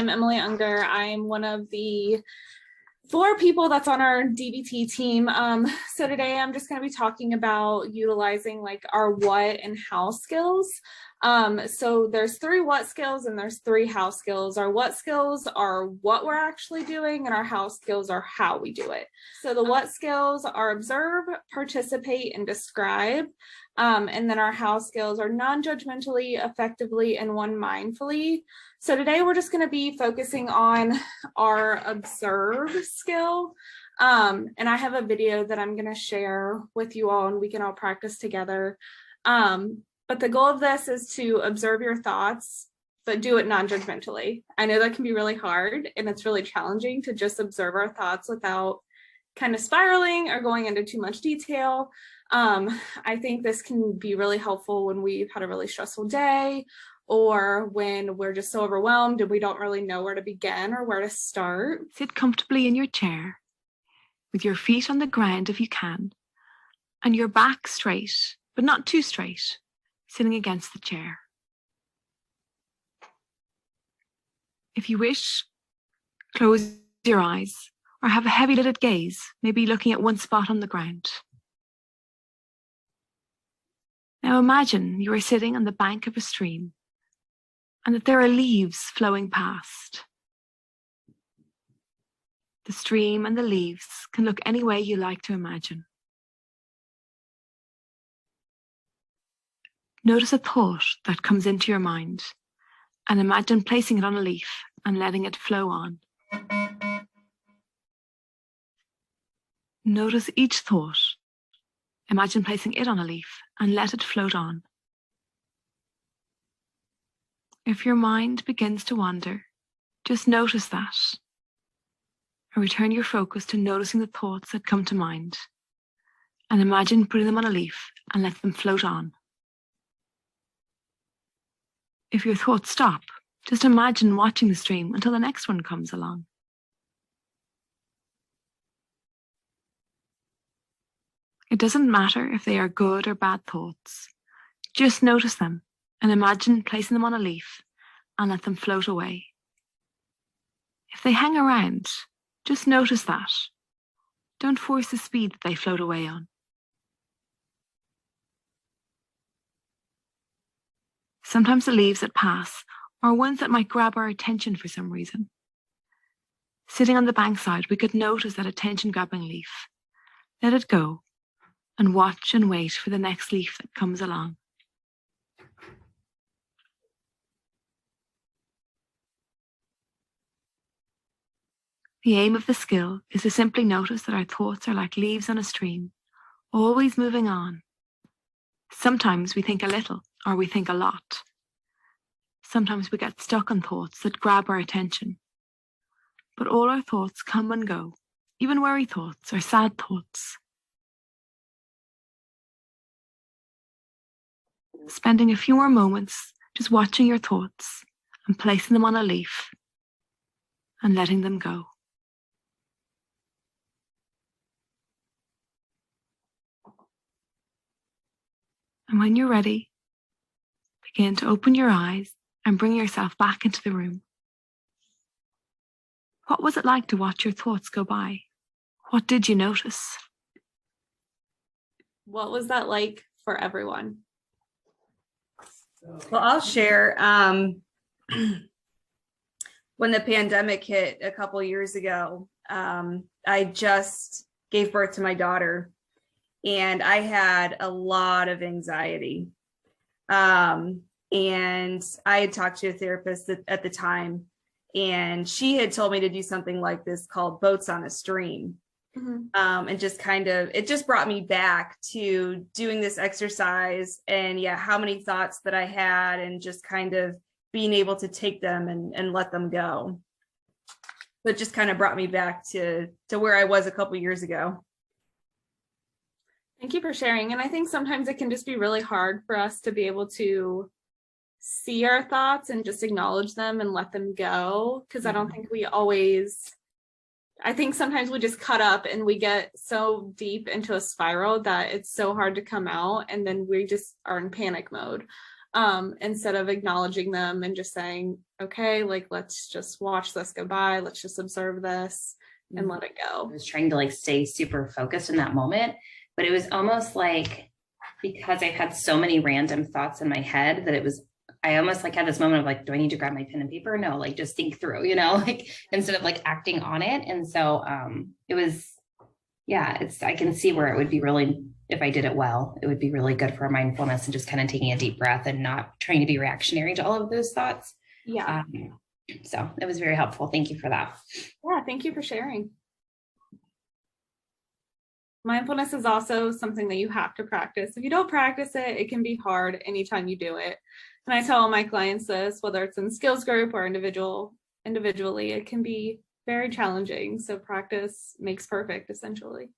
I'm Emily Unger. I'm one of the 4 people that's on our DBT team. So today I'm just going to be talking about utilizing like our what and how skills. So there's 3 what skills and there's 3 how skills. Our what skills are what we're actually doing, and our how skills are how we do it. So the what skills are observe, participate, and describe. And then our how skills are non-judgmentally, effectively, and one mindfully. So today we're just going to be focusing on our observe skill. And I have a video that I'm going to share with you all and we can all practice together. But the goal of this is to observe your thoughts, but do it non-judgmentally. I know that can be really hard and it's really challenging to just observe our thoughts without kind of spiraling or going into too much detail. I think this can be really helpful when we've had a really stressful day, or when we're just so overwhelmed and we don't really know where to begin or where to start. Sit comfortably in your chair with your feet on the ground if you can, and your back straight, but not too straight, sitting against the chair. If you wish, close your eyes or have a heavy lidded gaze, maybe looking at one spot on the ground. Now imagine you are sitting on the bank of a stream and that there are leaves flowing past. The stream and the leaves can look any way you like to imagine. Notice a thought that comes into your mind and imagine placing it on a leaf and letting it flow on. Notice each thought. Imagine placing it on a leaf and let it float on. If your mind begins to wander, just notice that and return your focus to noticing the thoughts that come to mind, and imagine putting them on a leaf and let them float on. If your thoughts stop, just imagine watching the stream until the next one comes along. It doesn't matter if they are good or bad thoughts. Just notice them and imagine placing them on a leaf and let them float away. If they hang around, just notice that. Don't force the speed that they float away on. Sometimes the leaves that pass are ones that might grab our attention for some reason. Sitting on the bankside, we could notice that attention-grabbing leaf. Let it go and watch and wait for the next leaf that comes along. The aim of the skill is to simply notice that our thoughts are like leaves on a stream, always moving on. Sometimes we think a little or we think a lot. Sometimes we get stuck on thoughts that grab our attention. But all our thoughts come and go, even worry thoughts or sad thoughts. Spending a few more moments just watching your thoughts and placing them on a leaf and letting them go. And when you're ready, begin to open your eyes and bring yourself back into the room. What was it like to watch your thoughts go by? What did you notice? What was that like for everyone? Well, I'll share. When the pandemic hit a couple years ago, I just gave birth to my daughter, and I had a lot of anxiety. And I had talked to a therapist at the time, and she had told me to do something like this called boats on a stream. And just it just brought me back to doing this exercise and how many thoughts that I had, and just kind of being able to take them and let them go. But just kind of brought me back to where I was a couple years ago. Thank you for sharing. And I think sometimes it can just be really hard for us to be able to see our thoughts and just acknowledge them and let them go. Because I don't think I think sometimes we just cut up and we get so deep into a spiral that it's so hard to come out, and then we just are in panic mode. instead of acknowledging them and just saying, okay, like, let's just watch this go by. Let's just observe this and let it go. I was trying to like stay super focused in that moment, but it was almost like, because I had so many random thoughts in my head that I almost like had this moment of like, do I need to grab my pen and paper? No, like just think through, like instead of like acting on it. And so it was, I can see where it would be really, if I did it well, it would be really good for mindfulness and just kind of taking a deep breath and not trying to be reactionary to all of those thoughts. Yeah. So it was very helpful. Thank you for that. Yeah, thank you for sharing. Mindfulness is also something that you have to practice. If you don't practice it, it can be hard anytime you do it. And I tell all my clients this, whether it's in skills group or individually, it can be very challenging. So practice makes perfect, essentially.